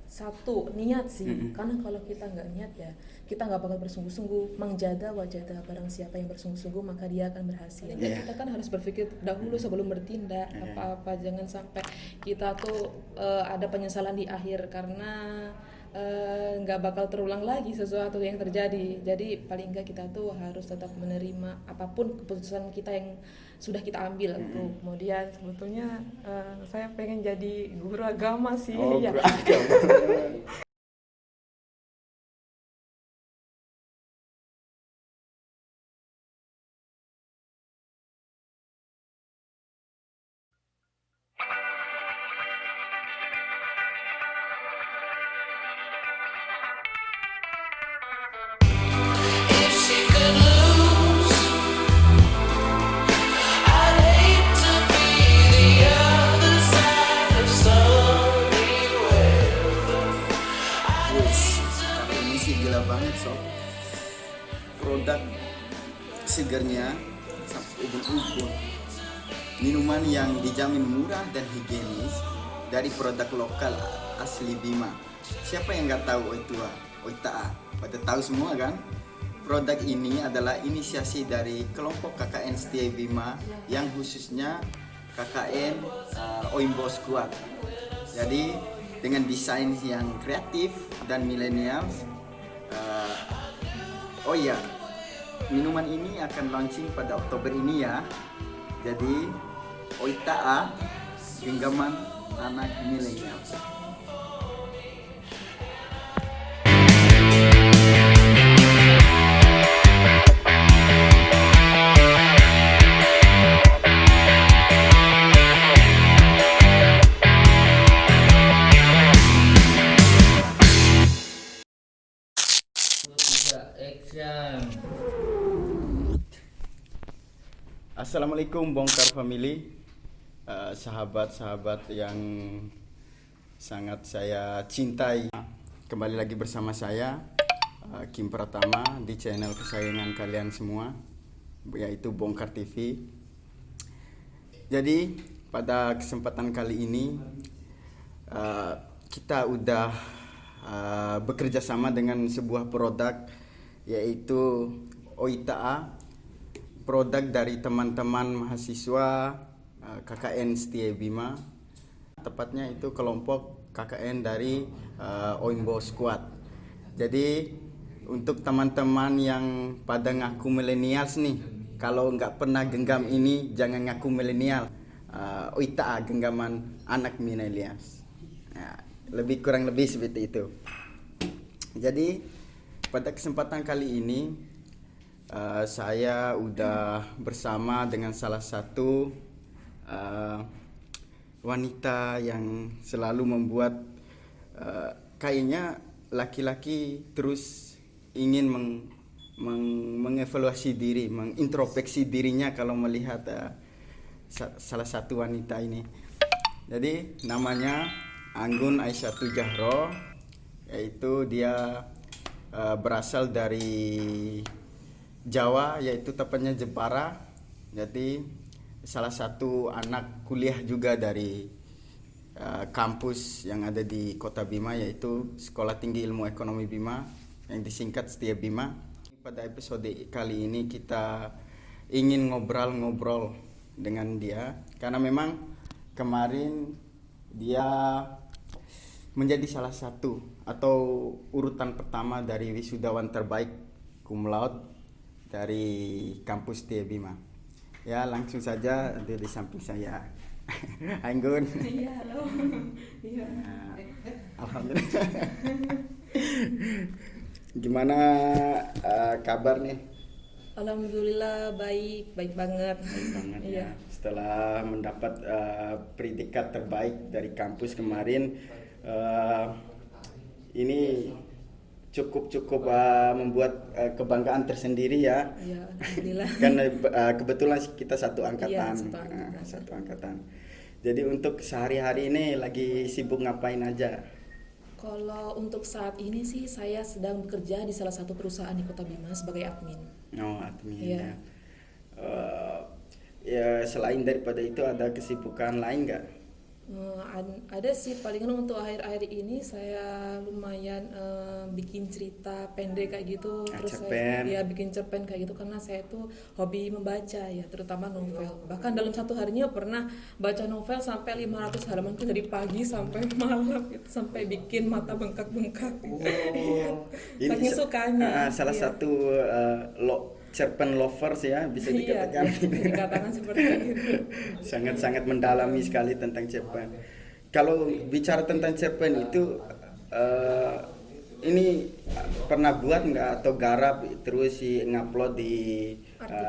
Satu, niat sih. Karena kalau kita nggak niat ya, kita nggak bakal bersungguh-sungguh menjaga wajah barang siapa yang bersungguh-sungguh maka dia akan berhasil. Dan kita kan harus berpikir dahulu sebelum bertindak apa-apa. Jangan sampai kita tuh ada penyesalan di akhir karena nggak bakal terulang lagi sesuatu yang terjadi. Jadi paling nggak kita tuh harus tetap menerima apapun keputusan kita yang sudah kita ambil tuh. Kemudian sebetulnya saya pengen jadi guru agama sih. Oh, ya. guru agama. If she could lose, I'd hate to be the other side of sunny weather. Wis, kali ini sih gila banget sob. Produk segernya sampai ubun-ubun. Minuman yang dijamin murah dan higienis dari produk lokal asli Bima. Siapa yang nggak tahu Oita? Pada tahu semua kan? Produk ini adalah inisiasi dari kelompok KKN Setia Bima yang khususnya KKN Oimbo Squad. Jadi dengan desain yang kreatif dan milenial. Oh iya, minuman ini akan launching pada Oktober ini ya. Jadi Oita genggaman anak milenial. Assalamualaikum Bongkar Family, sahabat-sahabat yang sangat saya cintai. Kembali lagi bersama saya Kim Pratama di channel kesayangan kalian semua, yaitu Bongkar TV. Jadi pada kesempatan kali ini kita udah bekerja sama dengan sebuah produk, yaitu Oita, produk dari teman-teman mahasiswa KKN Setia Bima, tepatnya itu kelompok KKN dari Oimbo Squad. Jadi untuk teman-teman yang pada ngaku milenials nih, kalau nggak pernah genggam ini jangan ngaku milenial. Oita genggaman anak milenials. Nah, kurang lebih seperti itu. Jadi pada kesempatan kali ini saya udah bersama dengan salah satu wanita yang selalu membuat kayaknya laki-laki terus ingin mengevaluasi diri, mengintrospeksi dirinya kalau melihat salah satu wanita ini. Jadi namanya Anggun Aisyatu Jahro, yaitu dia berasal dari Jawa, yaitu tepatnya Jepara. Jadi salah satu anak kuliah juga dari kampus yang ada di Kota Bima, yaitu Sekolah Tinggi Ilmu Ekonomi Bima yang disingkat Setia Bima. Pada episode kali ini kita ingin ngobrol-ngobrol dengan dia karena memang kemarin dia menjadi salah satu atau urutan pertama dari wisudawan terbaik cum laude dari kampus Setia Bima. Ya, langsung saja dia di samping saya. Anggun. Iya, halo. Iya. Alhamdulillah. Gimana kabar nih? Alhamdulillah baik banget. Baik banget Iya. ya. Setelah mendapat predikat terbaik dari kampus kemarin, ini cukup membuat kebanggaan tersendiri ya. Iya, alhamdulillah. Karena kebetulan kita satu angkatan. Iya, Satu angkatan. Jadi untuk sehari-hari ini lagi sibuk ngapain aja? Kalau untuk saat ini sih saya sedang bekerja di salah satu perusahaan di Kota Bima sebagai admin. Oh, admin Iya. ya. Ya selain daripada itu ada kesibukan lain nggak? Ada sih, palingan untuk akhir-akhir ini saya lumayan bikin cerita pendek kayak gitu, terus cerpen. saya ya bikin cerpen kayak gitu karena saya tuh hobi membaca ya, terutama novel. Bahkan dalam satu harinya pernah baca novel sampai 500 halaman tuh dari pagi sampai malam gitu, sampai bikin mata bengkak-bengkak. Ini Saking sukanya. salah Iya. satu cerpen lovers ya, bisa dikatakan. Iya, dikatakan seperti itu. Sangat-sangat mendalami sekali tentang cerpen. Kalau bicara tentang cerpen itu ini pernah buat nggak atau garap terus ngupload di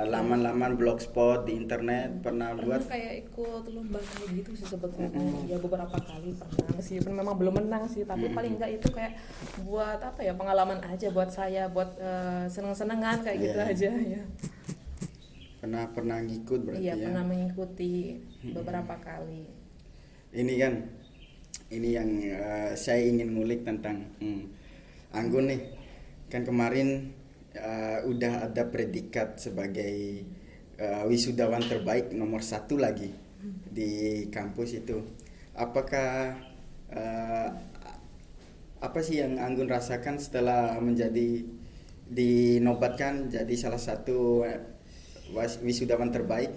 laman-laman blogspot di internet, pernah Pernah buat? kayak ikut lomba kayak gitu sih sebetulnya. Ya beberapa kali pernah, meskipun memang belum menang sih, tapi paling enggak itu kayak buat apa ya, pengalaman aja buat saya, buat seneng-senengan kayak gitu Iya. aja ya. Pernah ngikut berarti Iya, ya. pernah mengikuti beberapa kali. Ini yang saya ingin ngulik tentang Anggun nih. Kan kemarin udah ada predikat sebagai wisudawan terbaik nomor 1 lagi di kampus itu. Apakah apa sih yang Anggun rasakan setelah dinobatkan jadi salah satu wisudawan terbaik?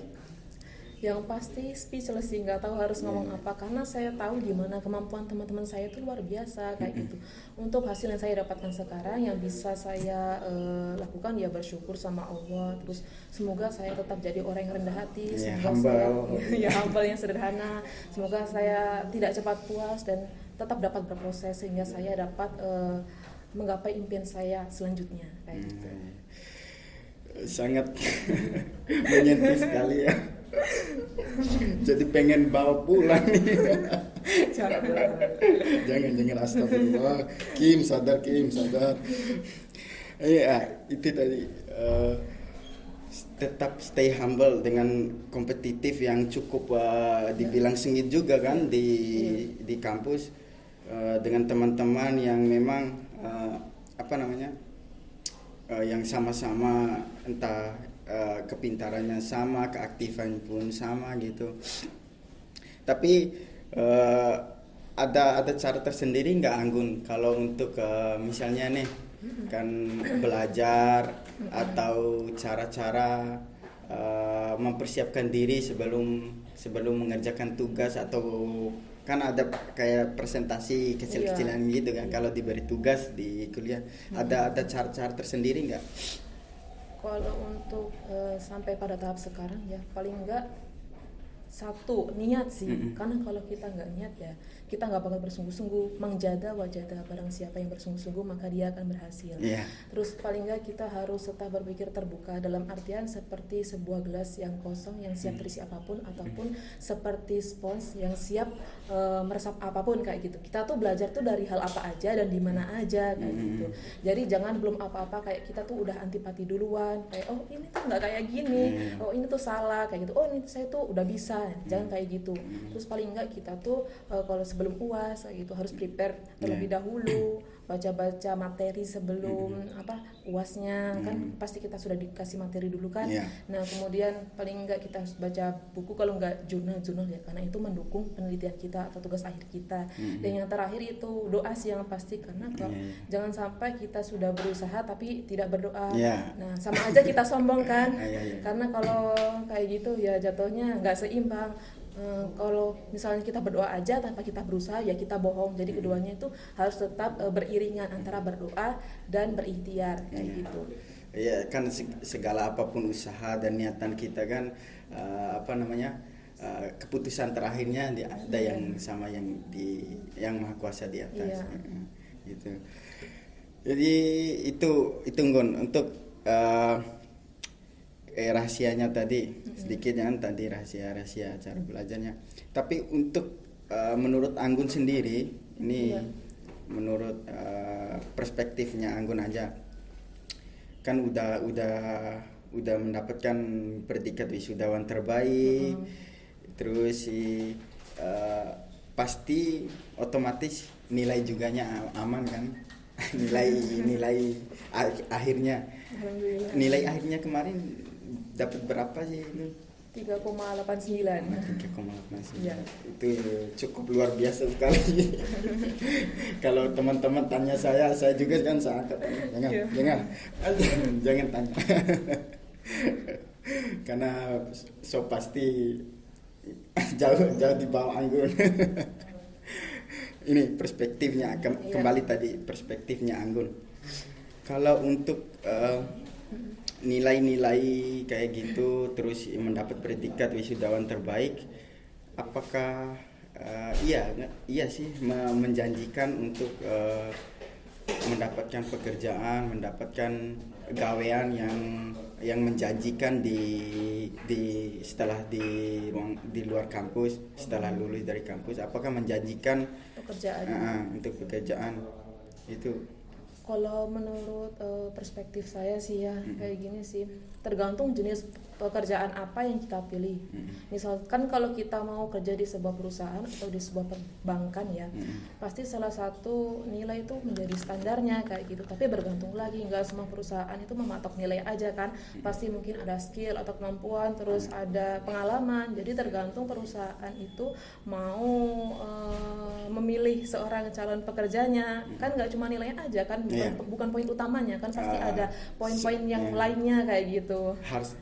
Yang pasti speechless sih, nggak tahu harus ngomong apa, karena saya tahu gimana kemampuan teman-teman saya itu luar biasa kayak gitu. Untuk hasil yang saya dapatkan sekarang, yang bisa saya lakukan ya bersyukur sama Allah, terus semoga saya tetap jadi orang yang rendah hati, semoga saya humble yang sederhana, semoga saya tidak cepat puas dan tetap dapat berproses sehingga saya dapat menggapai impian saya selanjutnya kayak gitu. Sangat menyentuh sekali ya. Jadi pengen bawa pulang nih. Jangan astagfirullah. Kim sadar. Iya, itu tadi tetap stay humble dengan kompetitif yang cukup dibilang sengit juga kan di kampus, dengan teman-teman yang memang yang sama-sama, entah kepintarannya sama, keaktifan pun sama gitu. Tapi ada cara tersendiri nggak Anggun kalau untuk misalnya nih kan belajar atau cara-cara mempersiapkan diri sebelum mengerjakan tugas, atau kan ada kayak presentasi kecil-kecilan gitu kan kalau diberi tugas di kuliah. Ada cara-cara tersendiri nggak? Kalau untuk sampai pada tahap sekarang ya paling enggak satu niat sih, karena kalau kita nggak niat ya kita nggak bakal bersungguh-sungguh. Mangjada wajada, barang siapa yang bersungguh-sungguh maka dia akan berhasil. Terus paling nggak kita harus tetap berpikir terbuka, dalam artian seperti sebuah gelas yang kosong yang siap terisi apapun, ataupun seperti spons yang siap meresap apapun kayak gitu. Kita tuh belajar tuh dari hal apa aja dan di mana aja kayak gitu. Jadi jangan belum apa-apa kayak kita tuh udah antipati duluan, kayak oh ini tuh nggak kayak gini, oh ini tuh salah kayak gitu, oh ini saya tuh udah bisa. Jangan kayak gitu. Terus paling enggak kita tuh kalau sebelum UAS kayak gitu harus prepare terlebih dahulu, baca-baca materi sebelum UASnya, kan pasti kita sudah dikasih materi dulu kan. Nah kemudian paling enggak kita harus baca buku, kalau enggak jurnal ya, karena itu mendukung penelitian kita atau tugas akhir kita. Dan yang terakhir itu doa sih yang pasti, karena kalau jangan sampai kita sudah berusaha tapi tidak berdoa. Nah sama aja kita sombong kan. Karena kalau kayak gitu ya jatuhnya nggak seimbang. Kalau misalnya kita berdoa aja tanpa kita berusaha ya kita bohong. Jadi keduanya itu harus tetap beriringan antara berdoa dan berikhtiar kayak gitu. Iya kan, segala apapun usaha dan niatan kita kan keputusan terakhirnya ada yang sama yang Maha Kuasa di atas. Gitu. Jadi itu Nggun untuk rahasianya tadi sedikit kan, tadi rahasia cara belajarnya. Tapi untuk menurut Anggun sendiri ini, menurut perspektifnya Anggun aja, kan udah mendapatkan predikat wisudawan terbaik, terus pasti otomatis nilai juganya aman kan. nilai akhirnya, nilai akhirnya kemarin dapat berapa sih itu? 3,89. 3,89. Iya. Itu cukup luar biasa sekali. Kalau teman-teman tanya saya juga kan saya angkat. Jangan, Iya. jangan tanya. Karena so pasti jauh di bawah Anggun. Ini perspektifnya kembali tadi perspektifnya Anggun. Kalau untuk nilai-nilai kayak gitu terus mendapat predikat wisudawan terbaik, apakah iya sih menjanjikan untuk mendapatkan pekerjaan, mendapatkan gawean yang menjanjikan di setelah di luar kampus, setelah lulus dari kampus, apakah menjanjikan Pekerjaan. untuk pekerjaan itu? Kalau menurut perspektif saya sih ya kayak gini sih, tergantung jenis pekerjaan apa yang kita pilih. Misalkan kalau kita mau kerja di sebuah perusahaan atau di sebuah perbankan ya, pasti salah satu nilai itu menjadi standarnya kayak gitu. Tapi bergantung lagi, nggak semua perusahaan itu mematok nilai aja kan. Pasti mungkin ada skill atau kemampuan, terus ada pengalaman. Jadi tergantung perusahaan itu mau memilih seorang calon pekerjanya. Kan nggak cuma nilainya aja kan, bukan poin utamanya kan, pasti ada poin-poin yang lainnya kayak gitu.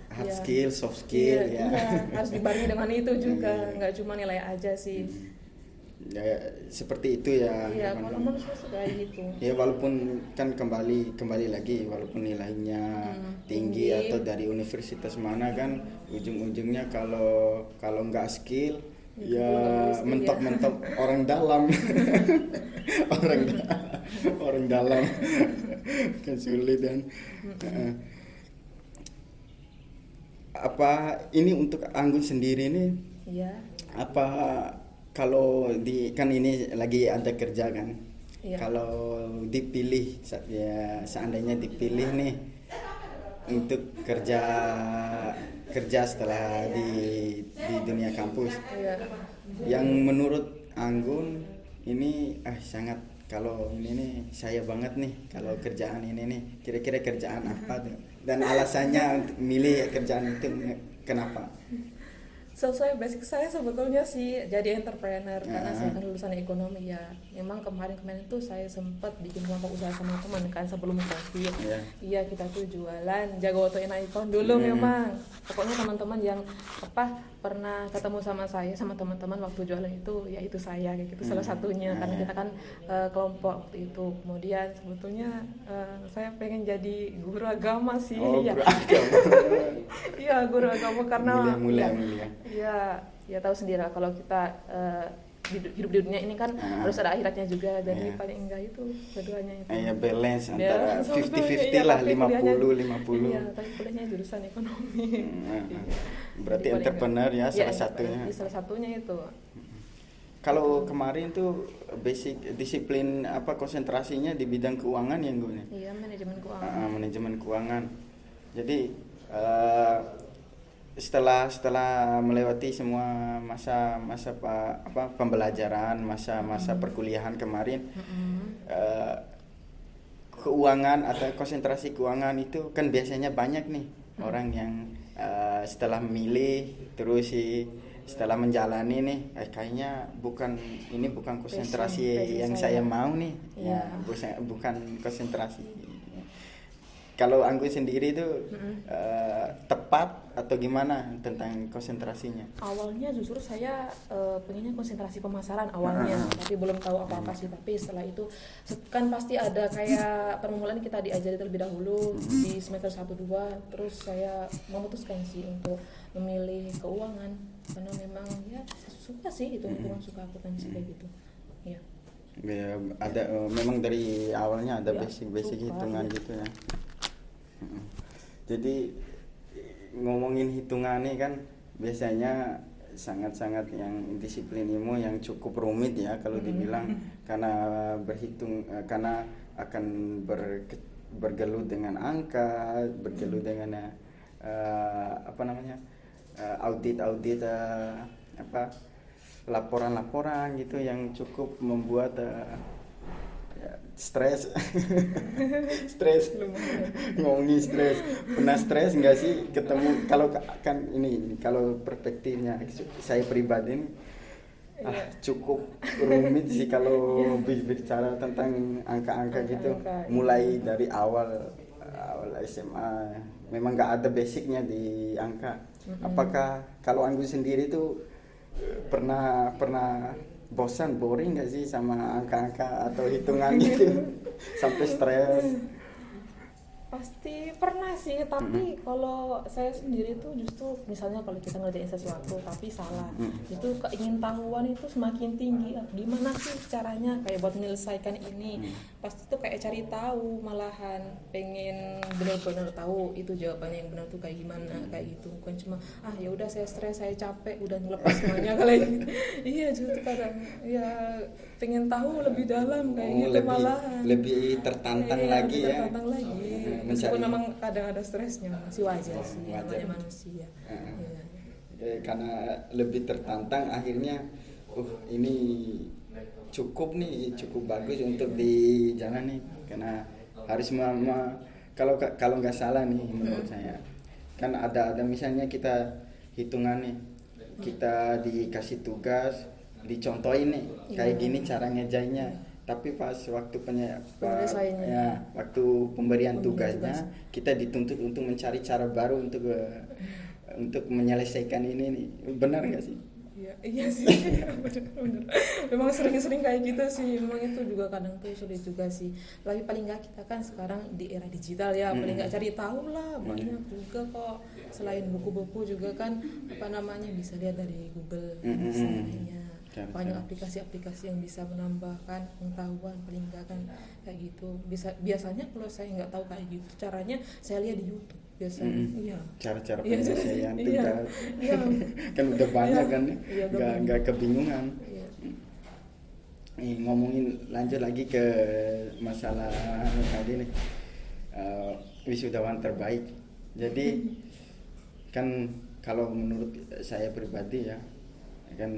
Hard skill, soft skill, iya, harus dibarengi dengan itu juga, nggak cuma nilai aja sih. Ya, seperti itu ya. Iya, kalau menurut saya sudah gitu. Ya walaupun kan kembali lagi, walaupun nilainya tinggi atau dari universitas mana kan, ujung-ujungnya kalau nggak skill ya mentok-mentok orang dalam. orang dalam kan sulit kan. Apa ini untuk Anggun sendiri nih? Iya. Apa kalau kan ini lagi ada kerja kan? Iya. Kalau dipilih seandainya dipilih nih untuk kerja setelah di dunia kampus, Iya. yang menurut Anggun ini sangat, kalau ini nih saya banget nih kalau kerjaan ini nih, kira-kira kerjaan apa tuh? Dan alasannya untuk milih kerjaan itu kenapa? Sesuai basic saya sebetulnya sih jadi entrepreneur karena saya kan lulusan ekonomi ya. Memang kemarin itu saya sempat bikin kelompok usaha sama teman kan sebelum COVID. Iya, kita tuh jualan jago auto icon dulu memang. Pokoknya teman-teman yang pernah ketemu sama saya sama teman-teman waktu jualan itu ya itu saya kayak gitu salah satunya karena kita kan kelompok waktu itu. Kemudian sebetulnya saya pengen jadi guru agama sih. Guru agama. Iya, guru agama karena mulia. Ya tahu sendiri lah, kalau kita hidup di dunia ini kan harus ada akhiratnya juga, jadi paling enggak itu keduanya itu. Balance antara 50-50 iya, lah, tapi kuliahnya- 50-50. Iya, tapi kuliahnya jurusan ekonomi. Berarti Jadi paling entrepreneur ya salah iya, satunya. Salah satunya itu. Kalau kemarin tuh basic disiplin konsentrasinya di bidang keuangan ya Nggu? Iya, manajemen keuangan. Manajemen keuangan. Jadi setelah melewati semua masa pembelajaran, masa perkuliahan kemarin, keuangan atau konsentrasi keuangan itu kan biasanya banyak nih orang yang setelah memilih terus setelah menjalani nih kayaknya bukan konsentrasi passion yang saya mau nih. Iya. Bukan konsentrasi. Kalau Anggun sendiri itu tepat atau gimana tentang konsentrasinya? Awalnya justru saya pengennya konsentrasi pemasaran awalnya, tapi belum tahu apa-apa sih. Tapi setelah itu kan pasti ada kayak permulaan kita diajari terlebih dahulu di semester 1-2, terus saya memutuskan sih untuk memilih keuangan karena memang ya suka sih hitung-hitungan, suka akuntansi kayak gitu. Ya. Ya, ada memang dari awalnya ada Ya, basic suka, hitungan ya. gitu ya. Jadi ngomongin hitungan nih kan biasanya sangat-sangat yang disiplin ilmu yang cukup rumit ya kalau dibilang karena berhitung karena akan bergelut dengan angka, bergelut dengan audit laporan-laporan gitu yang cukup membuat Stres. Stres. Ngomongin stres. Pernah stres nggak sih ketemu kalau kan ini kalau perspektifnya saya pribadi ini cukup rumit sih kalau bicara tentang angka-angka gitu. Mulai dari awal SMA memang nggak ada basicnya di angka. Apakah kalau Anggun sendiri tuh pernah boring nggak sih sama angka-angka atau hitungan gitu sampai stres? Pasti pernah sih, tapi kalau saya sendiri tuh justru misalnya kalau kita ngerjain sesuatu tapi salah, itu keingintahuan itu semakin tinggi. Gimana sih caranya kayak buat menyelesaikan ini? Pasti tuh kayak cari tahu, malahan pengen benar-benar tahu itu jawabannya yang benar tuh kayak gimana, kayak gitu. Bukan cuma ya udah saya stres, saya capek, udah ngelepas semuanya kayak gitu. Iya, justru kadang ya pengen tahu lebih dalam kayak gitu, malahan lebih tertantang lagi ya. Tertantang lagi. Meskipun memang kadang ada stresnya, masih wajar sih, namanya manusia. Karena lebih tertantang akhirnya ini cukup bagus untuk dijalani, karena harus kalau nggak salah nih menurut saya kan ada misalnya kita hitungan nih, kita dikasih tugas dicontohin nih kayak gini cara ngerjainnya, tapi pas waktu waktu pemberian tugasnya kita dituntut untuk mencari cara baru untuk menyelesaikan ini nih. Benar nggak sih? Iya sih, bener. Memang sering-sering kayak gitu sih. Memang itu juga kadang tuh sulit juga sih. Tapi paling nggak kita kan sekarang di era digital ya, paling nggak cari tahu lah, banyak juga kok. Selain buku-buku juga kan bisa lihat dari Google misalnya. Banyak aplikasi-aplikasi yang bisa menambahkan pengetahuan, paling nggak kan kayak gitu. Biasanya kalau saya nggak tahu kayak gitu caranya, saya lihat di YouTube biasanya. Iya. Cara-cara penyelesaian tugas. Kan udah banyak kan, nggak kebingungan. Ngomongin lanjut lagi ke masalah tadi nih, wisudawan terbaik. Jadi kan kalau menurut saya pribadi ya kan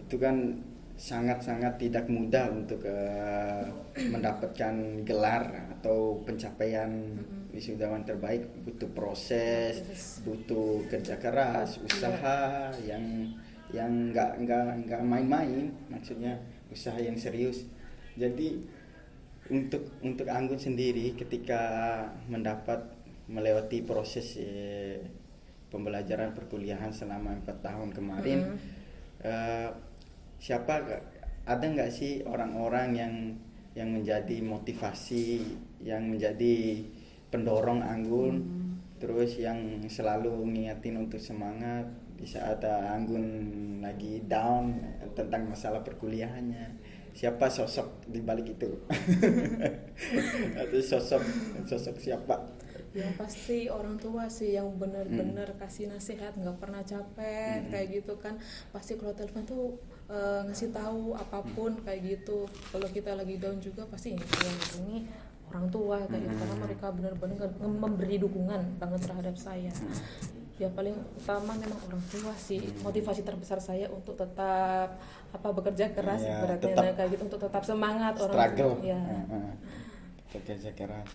itu kan sangat-sangat tidak mudah untuk mendapatkan gelar atau pencapaian wisudawan terbaik. Butuh proses, butuh kerja keras, usaha yang nggak main-main, maksudnya usaha yang serius. Jadi untuk Anggun sendiri ketika melewati proses pembelajaran perkuliahan selama 4 tahun kemarin, ada nggak sih orang-orang yang menjadi motivasi, yang menjadi pendorong Anggun, terus yang selalu ngingetin untuk semangat di saat Anggun lagi down tentang masalah perkuliahannya? Siapa sosok di balik itu? Atau sosok siapa? Ya pasti orang tua sih yang benar-benar kasih nasihat, nggak pernah capek kayak gitu kan. Pasti kalau telepon tuh ngasih tahu apapun kayak gitu. Kalau kita lagi down juga pasti yang hubungi orang tua kayak gitu, karena mereka benar-benar memberi dukungan banget terhadap saya. Ya paling utama memang orang tua sih, motivasi terbesar saya untuk tetap bekerja keras, beratnya kayak gitu, untuk tetap semangat. Struggle. Orang tua ya. Bekerja keras.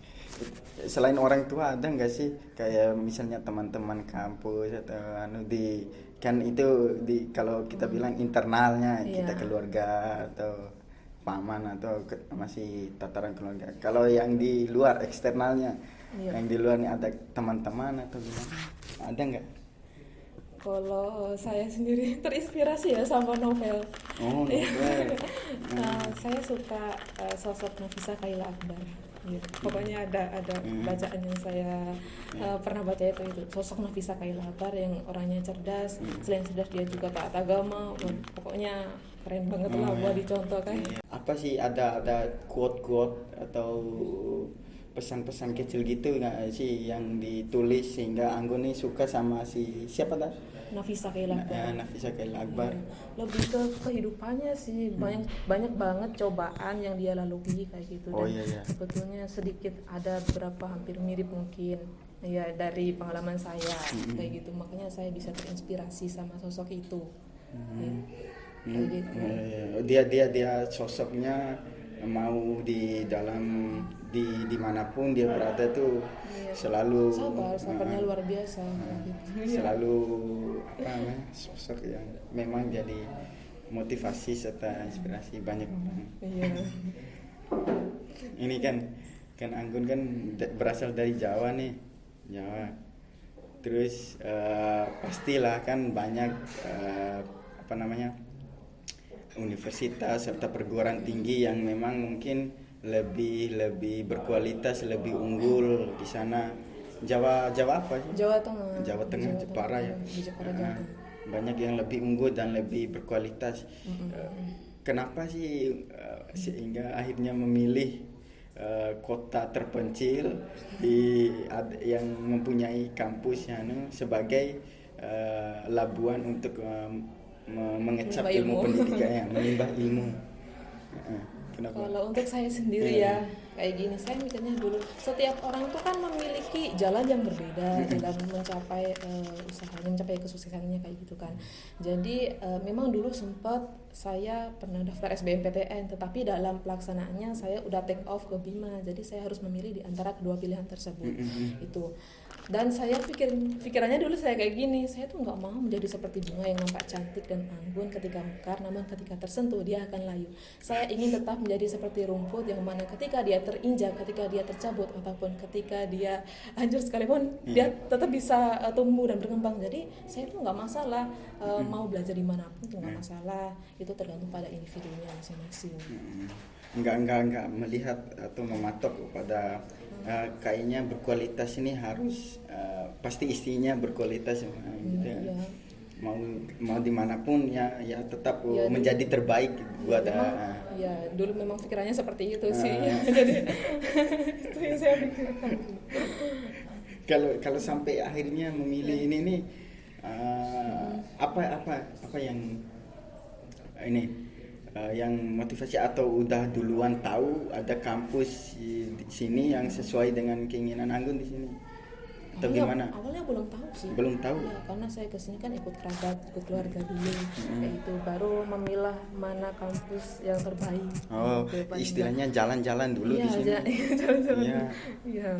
Selain orang tua ada nggak sih kayak misalnya teman-teman kampus atau kan itu kalau kita bilang internalnya kita keluarga atau paman atau masih tataran keluarga. Kalau yang di luar eksternalnya, yang di luarnya ada teman-teman atau gimana? Ada nggak? Kalau saya sendiri terinspirasi ya sama novel. Oh, novel. Saya suka sosok Nafisa Khaila Akbar. Gitu. Pokoknya ada bacaan yang saya pernah baca itu sosok Nafisa Khaila Akbar yang orangnya cerdas. Selain cerdas dia juga taat agama. Pokoknya keren banget lah buat dicontoh kan. Apa sih ada quote-quote atau pesan-pesan kecil gitu nggak sih yang ditulis sehingga Anggun nih suka sama siapa tadi? Nafisa Khaila Akbar. Nafisa Khaila Akbar. Lebih ke kehidupannya sih, banyak banget cobaan yang dia lalui kayak gitu. Dan sebetulnya sedikit ada beberapa hampir mirip mungkin ya dari pengalaman saya kayak gitu. Makanya saya bisa terinspirasi sama sosok itu. Kayak gitu. Dia sosoknya mau di dalam dimanapun dia berada tuh Iya. selalu Sabarnya luar biasa gitu. selalu apa namanya, sosok yang memang jadi motivasi serta inspirasi banyak orang. Iya. Ini kan Anggun kan berasal dari Jawa nih, Jawa. Terus pastilah kan banyak apa namanya, universitas serta perguruan tinggi yang memang mungkin lebih berkualitas, lebih unggul di sana. Jawa apa sih? Jawa Tengah. Jawa Tengah, Jepara ya. Di Jepara, Jawa Tengah. Banyak yang lebih unggul dan lebih berkualitas. Kenapa sih sehingga akhirnya memilih kota terpencil yang mempunyai kampus sebagai labuan untuk mengecap Menimba ilmu ilmu. pendidikan, ya, menimba ilmu. Kenapa? Kalau untuk saya sendiri ya kayak gini, saya mikirnya dulu setiap orang itu kan memiliki jalan yang berbeda dalam mencapai usahanya, mencapai kesuksesannya kayak gitu kan. Jadi memang dulu sempat saya pernah daftar SBMPTN, tetapi dalam pelaksanaannya saya udah take off ke Bima. Jadi saya harus memilih di antara kedua pilihan tersebut. Itu. Dan saya pikirannya dulu saya kayak gini, saya tuh nggak mau menjadi seperti bunga yang nampak cantik dan anggun ketika mekar, namun ketika tersentuh dia akan layu. Saya ingin tetap menjadi seperti rumput yang mana ketika dia terinjak, ketika dia tercabut, ataupun ketika dia hancur sekalipun, dia tetap bisa tumbuh dan berkembang. Jadi saya tuh nggak masalah mau belajar dimanapun tuh nggak masalah, itu tergantung pada individunya masing-masing. Enggak melihat atau mematok pada kayaknya berkualitas ini harus pasti istrinya berkualitas gitu ya. Iya. Mau dimanapun ya tetap Ya, menjadi terbaik buat Ya, dulu memang pikirannya seperti itu sih. Jadi itu yang saya pikirkan. kalau sampai akhirnya memilih ini nih apa yang ini yang motivasi, atau udah duluan tahu ada kampus di sini yang sesuai dengan keinginan Anggun di sini, atau gimana? Awalnya belum tahu sih. Belum tahu. Ya, karena saya kesini kan ikut kerabat, ikut keluarga dulu, kayak itu baru memilah mana kampus yang terbaik. Oh, Gitu, paling istilahnya jalan-jalan dulu Iya, di sini. jalan-jalan. Iya. Iya.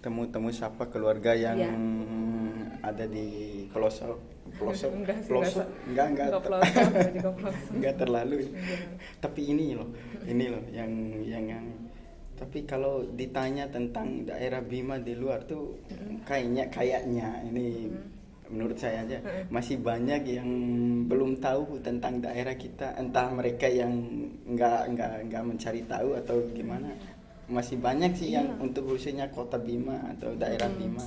Temu-temu siapa keluarga yang Iya. ada di pelosok. Enggak sih, Pelosok enggak enggak pelosok, enggak juga pelosok. enggak terlalu. Iya. Tapi ini loh yang tapi kalau ditanya tentang daerah Bima di luar tuh kayaknya ini menurut saya aja masih banyak yang belum tahu tentang daerah kita, entah mereka yang enggak mencari tahu atau gimana. Masih banyak sih yang untuk khususnya kota Bima atau daerah Bima.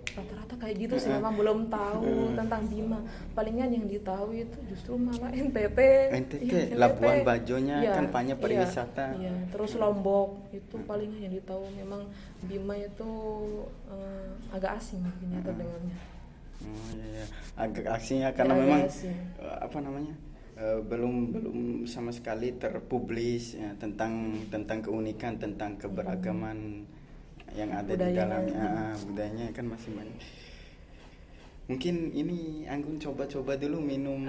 Rata-rata kayak gitu sih, memang belum tahu tentang Bima. Palingan yang ditahu itu justru malah NTT. NTT, Iya, Labuan Bajonya Iya, kan banyak pariwisata. Iya, terus Lombok itu palingan yang ditahu. Memang Bima itu agak asing mungkin ya terdengarnya. Oh iya, agak aksinya karena Agak memang asing. apa namanya belum sama sekali terpublis ya, tentang keunikan, tentang keberagaman yang ada di Budaya. dalamnya. Budayanya kan masih banyak. Mungkin ini Anggun coba-coba dulu minum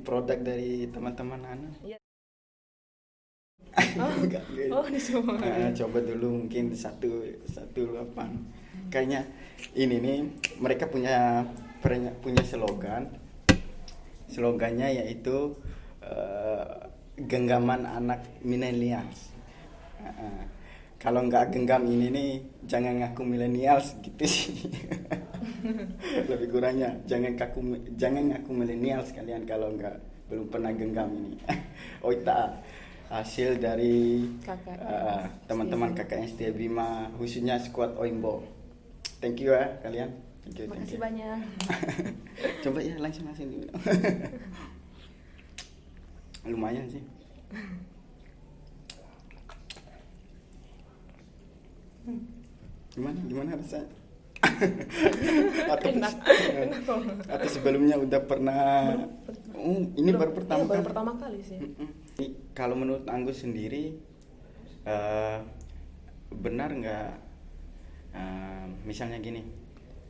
produk dari teman-teman Ana. Iya. Enggak. Oh, dicoba. Coba dulu mungkin satu apa. Kayaknya ini nih mereka punya slogan. Slogannya yaitu genggaman anak milenials. Kalau nggak genggam ini nih jangan ngaku milenials gitu sih. Lebih kurangnya jangan ngaku milenials kalian kalau belum pernah genggam ini. Oh tak, hasil dari teman-teman kakak ST Bima, khususnya squad Oimbo. Thank you ya kalian. Thank Makasih you. banyak. Coba ya langsung dulu. Lumayan sih. Gimana rasanya? Enak. Atau sebelumnya udah pernah? Ini baru pertama Iya, baru kali. pertama kali sih. Kalau menurut Anggun sendiri, benar nggak? Misalnya gini,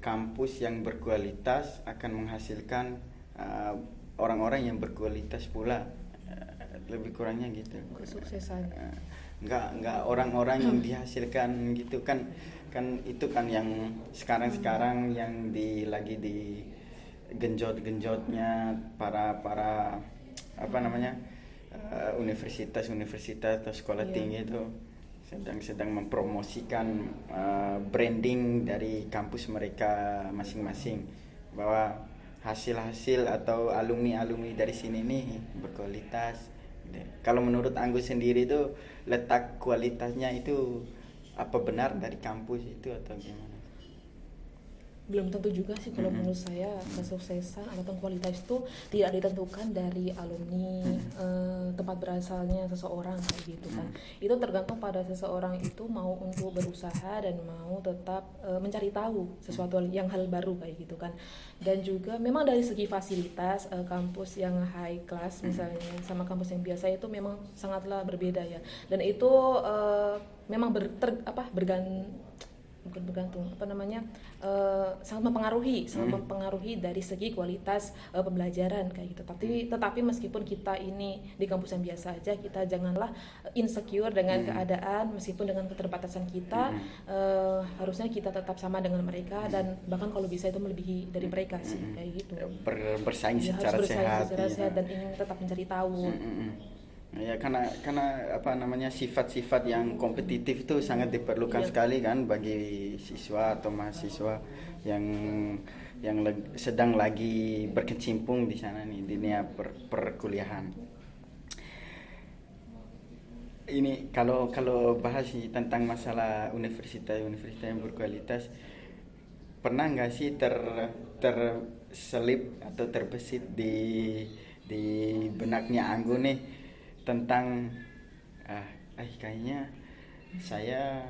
kampus yang berkualitas akan menghasilkan orang-orang yang berkualitas pula lebih kurangnya gitu. Kesuksesan. Nggak orang-orang yang dihasilkan gitu kan itu kan yang sekarang yang lagi di genjot-genjotnya para apa namanya universitas atau sekolah tinggi itu sedang mempromosikan branding dari kampus mereka masing-masing, bahwa hasil-hasil atau alumni dari sini nih berkualitas. Kalau menurut Anggun sendiri itu letak kualitasnya itu apa benar dari kampus itu atau gimana? Belum tentu juga sih kalau menurut saya kesuksesan atau kualitas itu tidak ditentukan dari alumni tempat berasalnya seseorang kayak gitu kan. Itu tergantung pada seseorang itu mau untuk berusaha dan mau tetap mencari tahu sesuatu yang hal baru kayak gitu kan. Dan juga memang dari segi fasilitas kampus yang high class misalnya sama kampus yang biasa itu memang sangatlah berbeda ya. Dan itu memang sangat mempengaruhi dari segi kualitas pembelajaran kayak gitu. Tetapi meskipun kita ini di kampus yang biasa aja, kita janganlah insecure dengan keadaan, meskipun dengan keterbatasan kita harusnya kita tetap sama dengan mereka dan bahkan kalau bisa itu melebihi dari mereka sih kayak gitu. Bersaing secara harus bersaing sehat, secara sehat dan ingin tetap mencari tahu. Ya karena apa namanya sifat-sifat yang kompetitif itu sangat diperlukan sekali kan bagi siswa atau mahasiswa yang sedang lagi berkecimpung di sana nih di dunia perkuliahan. Ini kalau bahas tentang masalah universitas yang berkualitas, pernah nggak sih terselip atau terbesit di benaknya Anggun nih tentang kayaknya saya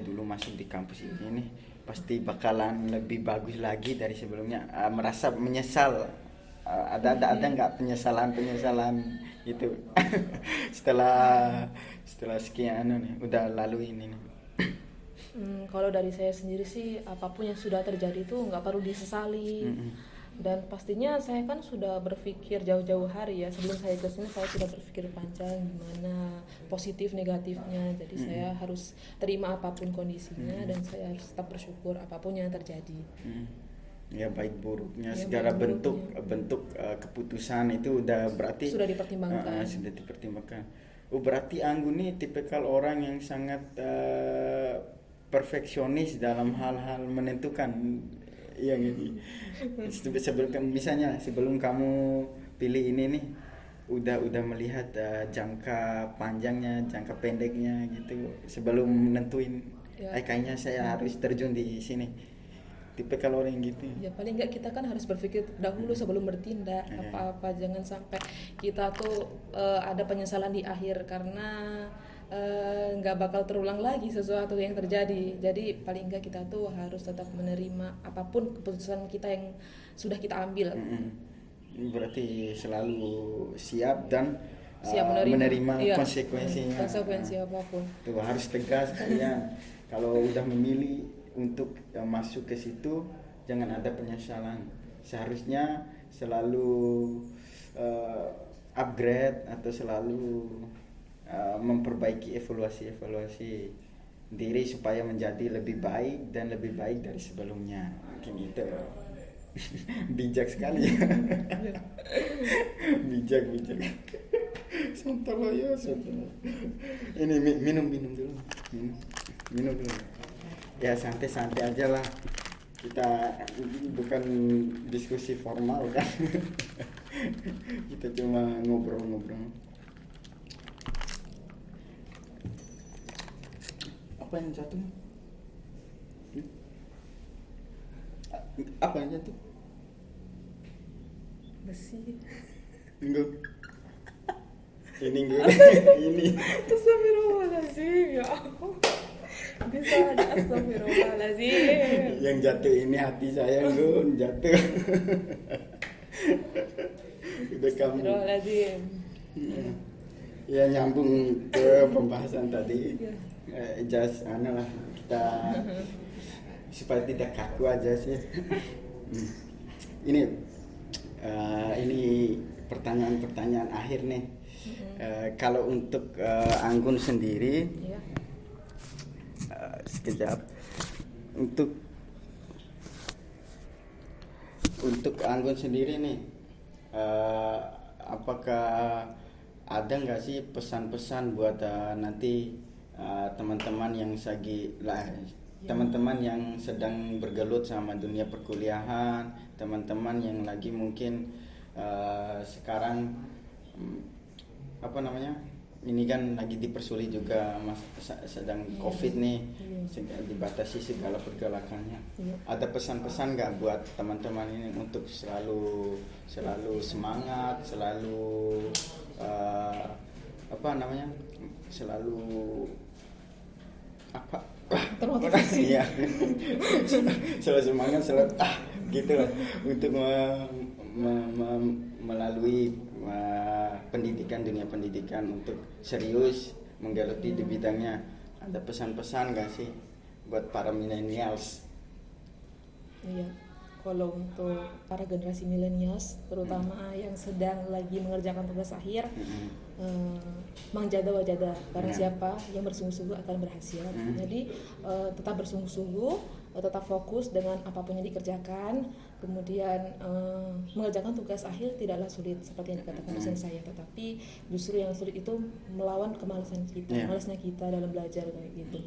dulu masuk di kampus ini nih pasti bakalan lebih bagus lagi dari sebelumnya, merasa menyesal, ada nggak penyesalan gitu setelah sekian nih udah lalu ini nih. Kalau dari saya sendiri sih apapun yang sudah terjadi itu nggak perlu disesali. Dan pastinya saya kan sudah berpikir jauh-jauh hari ya, sebelum saya ke sini saya sudah berpikir panjang gimana positif negatifnya. Jadi saya harus terima apapun kondisinya dan saya harus tetap bersyukur apapun yang terjadi. Ya baik buruknya Ya, segala baik bentuk keputusan itu udah berarti Sudah dipertimbangkan. sudah dipertimbangkan. Berarti Anggun nih tipikal orang yang sangat perfeksionis dalam hal-hal menentukan. Iya gitu. Sebelum kamu pilih ini nih udah melihat jangka panjangnya, jangka pendeknya gitu sebelum menentuin kayaknya saya harus terjun di sini. Tipikal orang yang gitu. Ya paling enggak kita kan harus berpikir dahulu sebelum bertindak apa-apa, jangan sampai kita tuh ada penyesalan di akhir karena nggak bakal terulang lagi sesuatu yang terjadi. Jadi paling enggak kita tuh harus tetap menerima apapun keputusan kita yang sudah kita ambil. Berarti selalu siap dan menerima konsekuensinya. Konsekuensi apapun. Tuh harus tegas kalian. Kalau udah memilih untuk masuk ke situ jangan ada penyesalan. Seharusnya selalu upgrade atau selalu memperbaiki evaluasi diri supaya menjadi lebih baik dan lebih baik dari sebelumnya. Mungkin itu bijak sekali. bijak sontoloyo. Ini minum dulu. Minum dulu. Ya santai aja lah. Kita bukan diskusi formal kan. Kita cuma ngobrol-ngobrol. Apa yang jatuh? Apa yang jatuh? Besi. Enggak. Ini. Astagfirullahaladzim, ya Allah. Bisa ada astagfirullahaladzim. Yang jatuh ini hati saya, Gun, jatuh. Udah kamu. Astagfirullahaladzim. Ya nyambung ke pembahasan tadi. Just lah kita supaya tidak kaku aja sih. Ini pertanyaan-pertanyaan akhir nih. Kalau untuk Anggun sendiri, Iya. sekejap. Untuk Anggun sendiri nih, apakah ada nggak sih pesan-pesan buat nanti teman-teman yang teman-teman yang sedang bergelut sama dunia perkuliahan, teman-teman yang lagi mungkin sekarang apa namanya, ini kan lagi dipersulit juga sedang COVID nih, dibatasi segala pergerakannya. Ada pesan-pesan nggak buat teman-teman ini untuk selalu semangat, selalu apa namanya, selalu apa Termotivasi. ya selalu semangat, selalu gitu loh, untuk melalui pendidikan, dunia pendidikan, untuk serius menggeluti di bidangnya. Ada pesan-pesan nggak sih buat para millennials? Iya, kalau untuk para generasi milenials, terutama yang sedang lagi mengerjakan tugas akhir, mangjada wajada, barang siapa yang bersungguh-sungguh akan berhasil. Jadi tetap bersungguh-sungguh, tetap fokus dengan apapun yang dikerjakan, kemudian mengerjakan tugas akhir tidaklah sulit seperti yang dikatakan dosen saya, tetapi justru yang sulit itu melawan kemalasan kita, malasnya kita dalam belajar kayak gitu.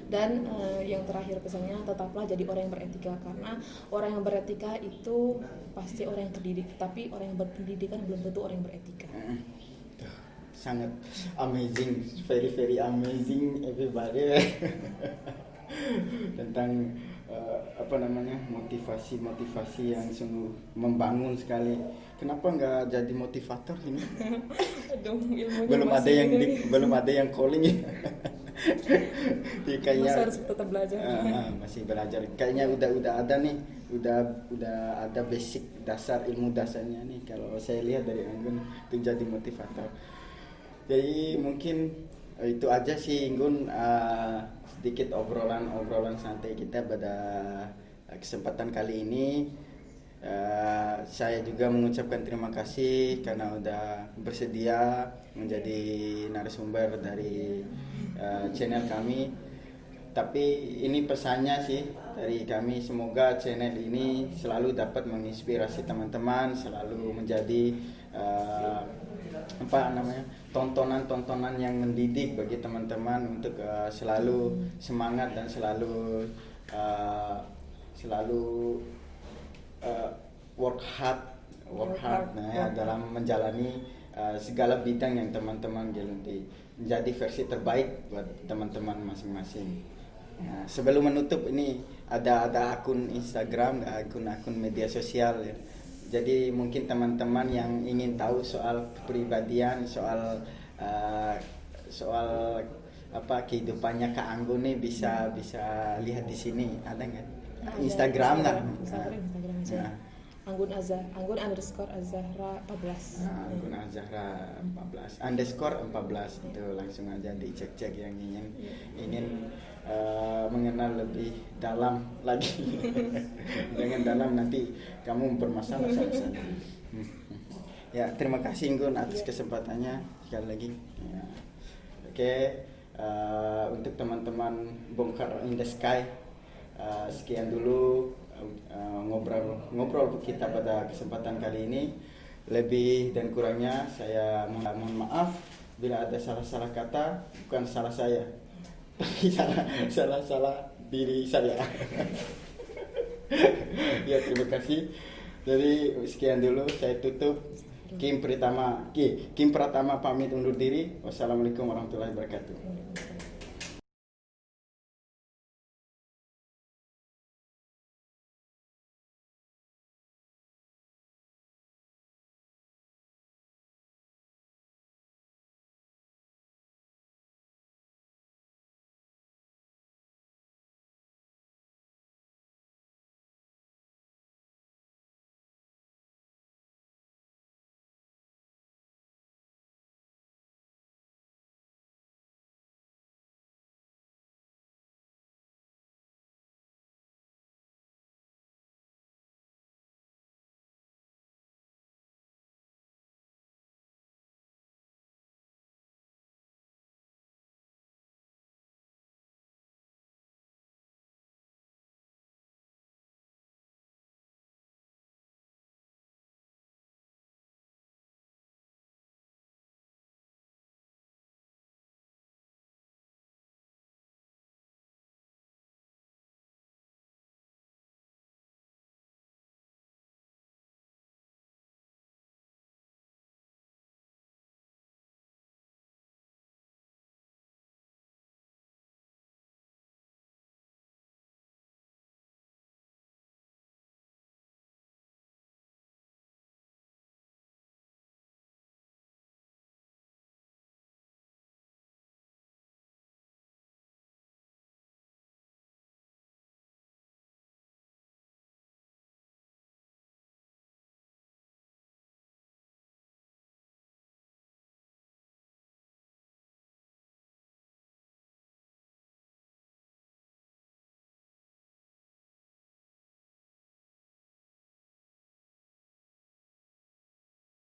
Dan yang terakhir pesannya, tetaplah jadi orang yang beretika, karena orang yang beretika itu pasti orang yang terdidik, tapi orang yang berpendidikan belum tentu orang yang beretika. Sangat amazing, very very amazing everybody. Tentang apa namanya, motivasi yang sungguh membangun sekali. Kenapa nggak jadi motivator ini? Aduh, ilmunya belum ada yang calling ya. Kayaknya masih harus tetap belajar. Masih belajar. Kayaknya udah ada nih, udah ada basic dasar, ilmu dasarnya nih. Kalau saya lihat dari Anggun itu jadi motivator. Jadi mungkin itu aja sih Anggun, sedikit obrolan santai kita pada kesempatan kali ini. Saya juga mengucapkan terima kasih karena udah bersedia menjadi narasumber dari channel kami. Tapi ini pesannya sih dari kami, semoga channel ini selalu dapat menginspirasi teman-teman, selalu menjadi tontonan yang mendidik bagi teman-teman untuk selalu semangat dan selalu work hard dalam menjalani segala bidang yang teman-teman geluti, menjadi versi terbaik buat teman-teman masing-masing. Ya, sebelum menutup ini ada akun Instagram, akun media sosial ya. Jadi mungkin teman-teman yang ingin tahu soal kepribadian, soal apa kehidupannya Kak Anggun nih bisa lihat di sini, ada nggak? Instagram lah. Instagram aja. Anggun underscore Azahra 14. Anggun Azahra 14 itu langsung aja dicek yang ingin mengenal lebih dalam lagi. Jangan dalam nanti kamu bermasalah sama saya. Ya, terima kasih Anggun atas kesempatannya sekali lagi. Ya. Oke, untuk teman-teman Bongkar in the Sky, sekian dulu ngobrol kita pada kesempatan kali ini. Lebih dan kurangnya saya mohon maaf bila ada salah kata, bukan salah saya, tapi salah diri saya. Ya, terima kasih. Jadi sekian dulu, saya tutup. Kim Pratama pamit undur diri. Wassalamualaikum warahmatullahi wabarakatuh.